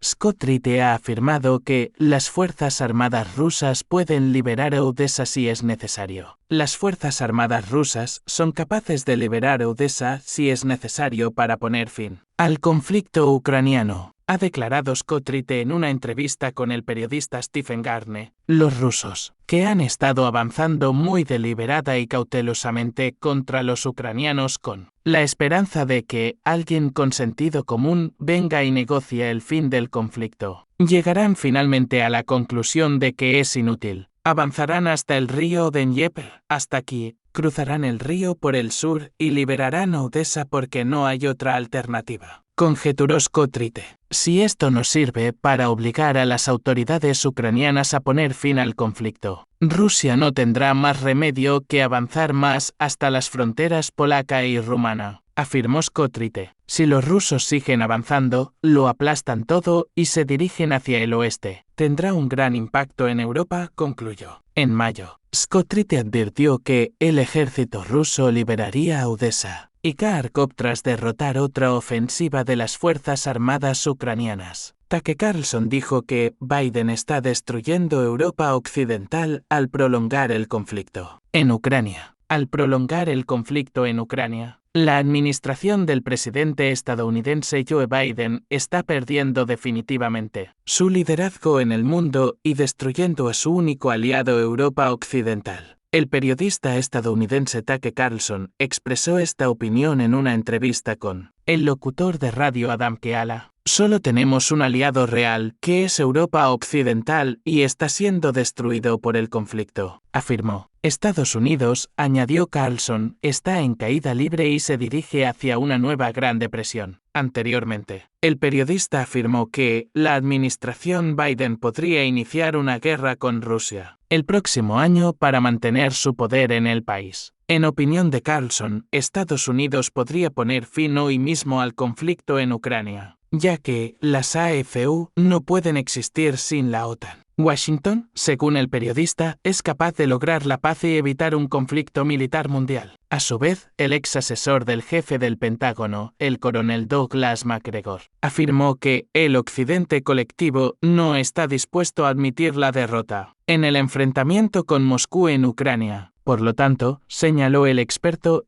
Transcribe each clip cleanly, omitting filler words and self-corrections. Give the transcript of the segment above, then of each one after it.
Scott Ritte ha afirmado que las Fuerzas Armadas rusas pueden liberar Odessa si es necesario. Las Fuerzas Armadas rusas son capaces de liberar Odessa si es necesario para poner fin al conflicto ucraniano, ha declarado Scott Ritte en una entrevista con el periodista Stephen Garne. Los rusos, que han estado avanzando muy deliberada y cautelosamente contra los ucranianos con la esperanza de que alguien con sentido común venga y negocie el fin del conflicto, llegarán finalmente a la conclusión de que es inútil. Avanzarán hasta el río Dnieper, hasta Kiev, cruzarán el río por el sur y liberarán Odessa porque no hay otra alternativa, conjeturó Scott Ritte. Si esto no sirve para obligar a las autoridades ucranianas a poner fin al conflicto, Rusia no tendrá más remedio que avanzar más hasta las fronteras polaca y rumana, afirmó Scott Ritte. Si los rusos siguen avanzando, lo aplastan todo y se dirigen hacia el oeste. Tendrá un gran impacto en Europa, concluyó. En mayo, Scott Ritte advirtió que el ejército ruso liberaría a Odessa y Kharkov tras derrotar otra ofensiva de las Fuerzas Armadas ucranianas. Tucker Carlson dijo que Biden está destruyendo Europa Occidental al prolongar el conflicto en Ucrania. Al prolongar el conflicto en Ucrania, la administración del presidente estadounidense Joe Biden está perdiendo definitivamente su liderazgo en el mundo y destruyendo a su único aliado Europa Occidental. El periodista estadounidense Tucker Carlson expresó esta opinión en una entrevista con el locutor de radio Adam Keala. Solo tenemos un aliado real, que es Europa Occidental, y está siendo destruido por el conflicto, afirmó. Estados Unidos, añadió Carlson, está en caída libre y se dirige hacia una nueva Gran Depresión. Anteriormente, el periodista afirmó que la administración Biden podría iniciar una guerra con Rusia el próximo año para mantener su poder en el país. En opinión de Carlson, Estados Unidos podría poner fin hoy mismo al conflicto en Ucrania, ya que las AFU no pueden existir sin la OTAN. Washington, según el periodista, es capaz de lograr la paz y evitar un conflicto militar mundial. A su vez, el ex asesor del jefe del Pentágono, el coronel Douglas Macgregor, afirmó que el Occidente colectivo no está dispuesto a admitir la derrota en el enfrentamiento con Moscú en Ucrania. Por lo tanto, señaló el experto,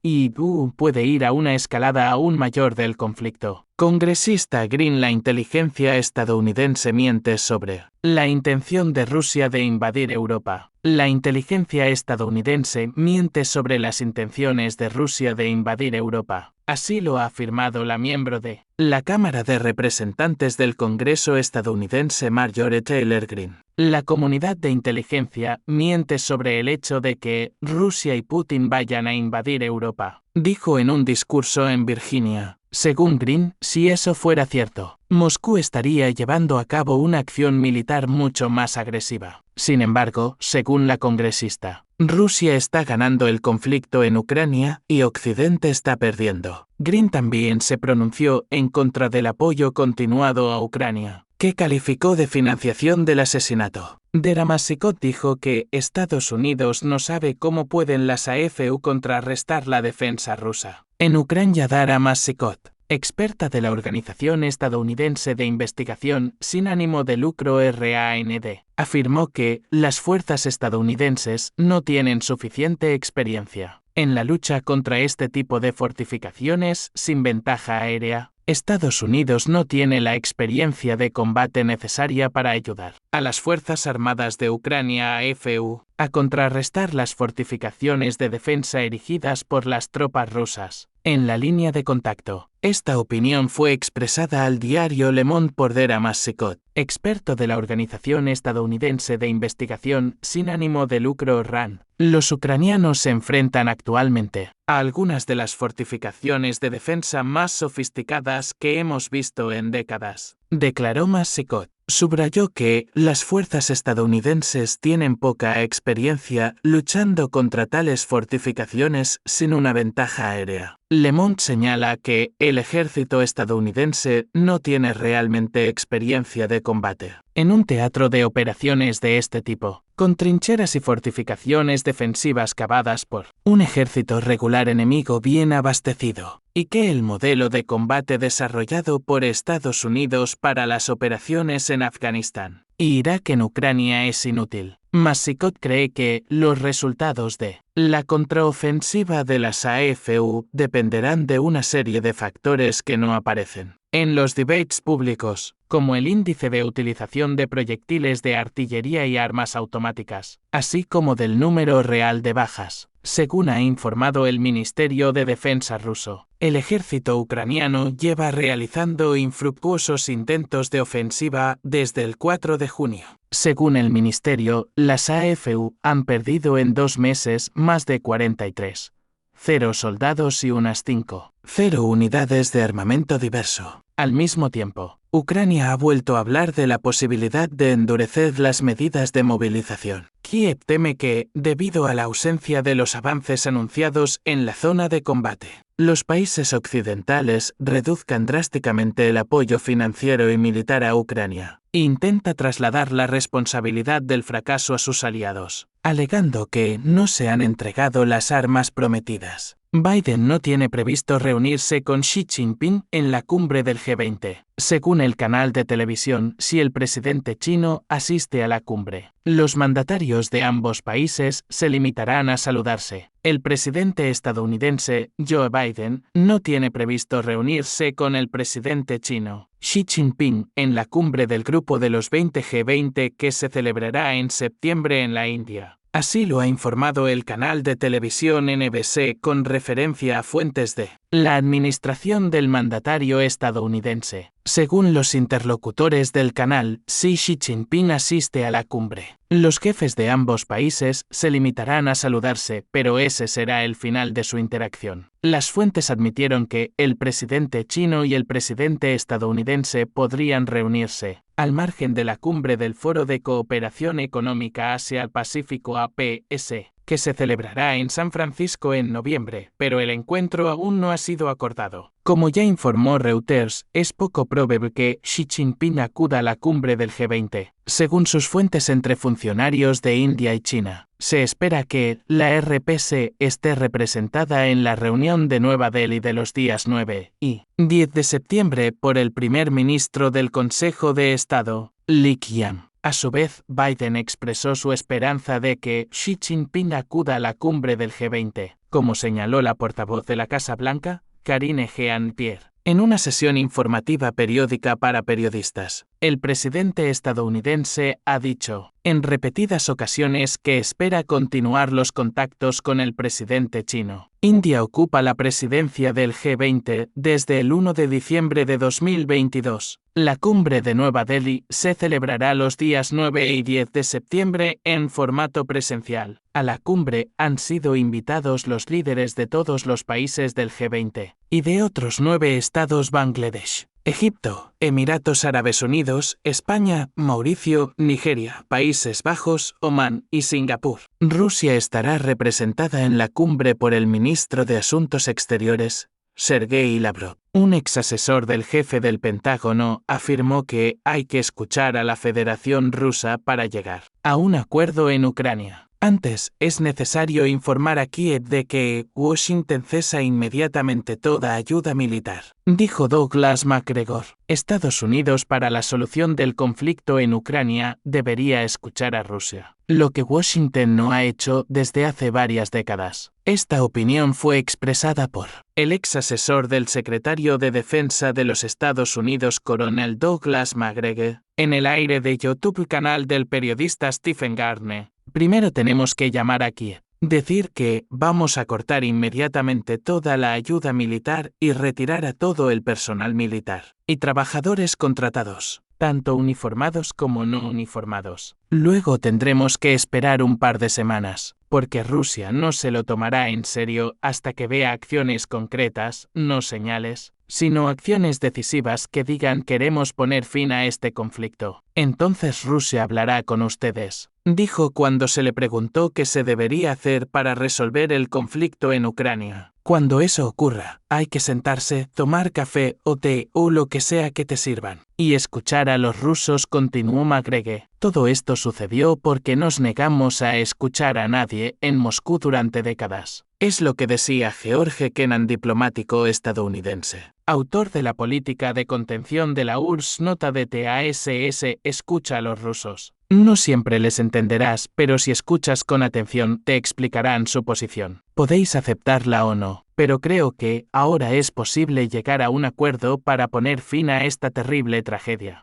puede ir a una escalada aún mayor del conflicto. Congresista Green. La inteligencia estadounidense miente sobre la intención de Rusia de invadir Europa. La inteligencia estadounidense miente sobre las intenciones de Rusia de invadir Europa. Así lo ha afirmado la miembro de la Cámara de Representantes del Congreso estadounidense Marjorie Taylor Greene. La comunidad de inteligencia miente sobre el hecho de que Rusia y Putin vayan a invadir Europa, dijo en un discurso en Virginia. Según Green, si eso fuera cierto, Moscú estaría llevando a cabo una acción militar mucho más agresiva. Sin embargo, según la congresista, Rusia está ganando el conflicto en Ucrania y Occidente está perdiendo. Green también se pronunció en contra del apoyo continuado a Ucrania, que calificó de financiación del asesinato. Deramasicot dijo que Estados Unidos no sabe cómo pueden las AFU contrarrestar la defensa rusa en Ucrania. Deramasicot, experta de la Organización Estadounidense de Investigación sin ánimo de lucro RAND, afirmó que las fuerzas estadounidenses no tienen suficiente experiencia en la lucha contra este tipo de fortificaciones sin ventaja aérea. Estados Unidos no tiene la experiencia de combate necesaria para ayudar a las Fuerzas Armadas de Ucrania AFU a contrarrestar las fortificaciones de defensa erigidas por las tropas rusas en la línea de contacto. Esta opinión fue expresada al diario Le Monde por Deramasicot, experto de la Organización Estadounidense de Investigación sin ánimo de lucro RAND. Los ucranianos se enfrentan actualmente a algunas de las fortificaciones de defensa más sofisticadas que hemos visto en décadas, declaró Masicot. Subrayó que las fuerzas estadounidenses tienen poca experiencia luchando contra tales fortificaciones sin una ventaja aérea. Le Monde señala que el ejército estadounidense no tiene realmente experiencia de combate en un teatro de operaciones de este tipo, con trincheras y fortificaciones defensivas cavadas por un ejército regular enemigo bien abastecido, y que el modelo de combate desarrollado por Estados Unidos para las operaciones en Afganistán y Irak en Ucrania es inútil. Massicot cree que los resultados de la contraofensiva de las AFU dependerán de una serie de factores que no aparecen en los debates públicos, como el índice de utilización de proyectiles de artillería y armas automáticas, así como del número real de bajas. Según ha informado el Ministerio de Defensa ruso, el ejército ucraniano lleva realizando infructuosos intentos de ofensiva desde el 4 de junio. Según el ministerio, las AFU han perdido en 2 meses más de 43,0 soldados y unas 5,0 unidades de armamento diverso. Al mismo tiempo, Ucrania ha vuelto a hablar de la posibilidad de endurecer las medidas de movilización. Kiev teme que, debido a la ausencia de los avances anunciados en la zona de combate, los países occidentales reduzcan drásticamente el apoyo financiero y militar a Ucrania, e intenta trasladar la responsabilidad del fracaso a sus aliados, alegando que no se han entregado las armas prometidas. Biden no tiene previsto reunirse con Xi Jinping en la cumbre del G20. Según el canal de televisión, si el presidente chino asiste a la cumbre, los mandatarios de ambos países se limitarán a saludarse. El presidente estadounidense, Joe Biden, no tiene previsto reunirse con el presidente chino, Xi Jinping, en la cumbre del Grupo de los 20 G20 que se celebrará en septiembre en la India. Así lo ha informado el canal de televisión NBC con referencia a fuentes de la administración del mandatario estadounidense. Según los interlocutores del canal, si Xi Jinping asiste a la cumbre, los jefes de ambos países se limitarán a saludarse, pero ese será el final de su interacción. Las fuentes admitieron que el presidente chino y el presidente estadounidense podrían reunirse, al margen de la cumbre del Foro de Cooperación Económica Asia-Pacífico APS, que se celebrará en San Francisco en noviembre, pero el encuentro aún no ha sido acordado. Como ya informó Reuters, es poco probable que Xi Jinping acuda a la cumbre del G20. Según sus fuentes entre funcionarios de India y China, se espera que la RPC esté representada en la reunión de Nueva Delhi de los días 9 y 10 de septiembre por el primer ministro del Consejo de Estado, Li Qiang. A su vez, Biden expresó su esperanza de que Xi Jinping acuda a la cumbre del G20, como señaló la portavoz de la Casa Blanca, Karine Jean-Pierre, en una sesión informativa periódica para periodistas. El presidente estadounidense ha dicho, en repetidas ocasiones, que espera continuar los contactos con el presidente chino. India ocupa la presidencia del G20 desde el 1 de diciembre de 2022. La cumbre de Nueva Delhi se celebrará los días 9 y 10 de septiembre en formato presencial. A la cumbre han sido invitados los líderes de todos los países del G20 y de otros 9 estados Bangladesh, Egipto, Emiratos Árabes Unidos, España, Mauricio, Nigeria, Países Bajos, Omán y Singapur. Rusia estará representada en la cumbre por el ministro de Asuntos Exteriores, Sergei Lavrov. Un exasesor del jefe del Pentágono afirmó que hay que escuchar a la Federación Rusa para llegar a un acuerdo en Ucrania. Antes, es necesario informar a Kiev de que Washington cesa inmediatamente toda ayuda militar, dijo Douglas MacGregor. Estados Unidos, para la solución del conflicto en Ucrania, debería escuchar a Rusia, lo que Washington no ha hecho desde hace varias décadas. Esta opinión fue expresada por el ex asesor del secretario de Defensa de los Estados Unidos, coronel Douglas MacGregor, en el aire de YouTube canal del periodista Stephen Gardner. Primero tenemos que llamar a Kiev, decir que vamos a cortar inmediatamente toda la ayuda militar y retirar a todo el personal militar y trabajadores contratados, tanto uniformados como no uniformados. Luego tendremos que esperar un par de semanas, porque Rusia no se lo tomará en serio hasta que vea acciones concretas, no señales, sino acciones decisivas que digan queremos poner fin a este conflicto. Entonces Rusia hablará con ustedes. dijo cuando se le preguntó qué se debería hacer para resolver el conflicto en Ucrania. Cuando eso ocurra, hay que sentarse, tomar café o té o lo que sea que te sirvan, y escuchar a los rusos, continuó McGregor. Todo esto sucedió porque nos negamos a escuchar a nadie en Moscú durante décadas. Es lo que decía George Kennan, diplomático estadounidense, autor de la política de contención de la URSS. Nota de TASS: escucha a los rusos. No siempre les entenderás, pero si escuchas con atención, te explicarán su posición. Podéis aceptarla o no, pero creo que ahora es posible llegar a un acuerdo para poner fin a esta terrible tragedia.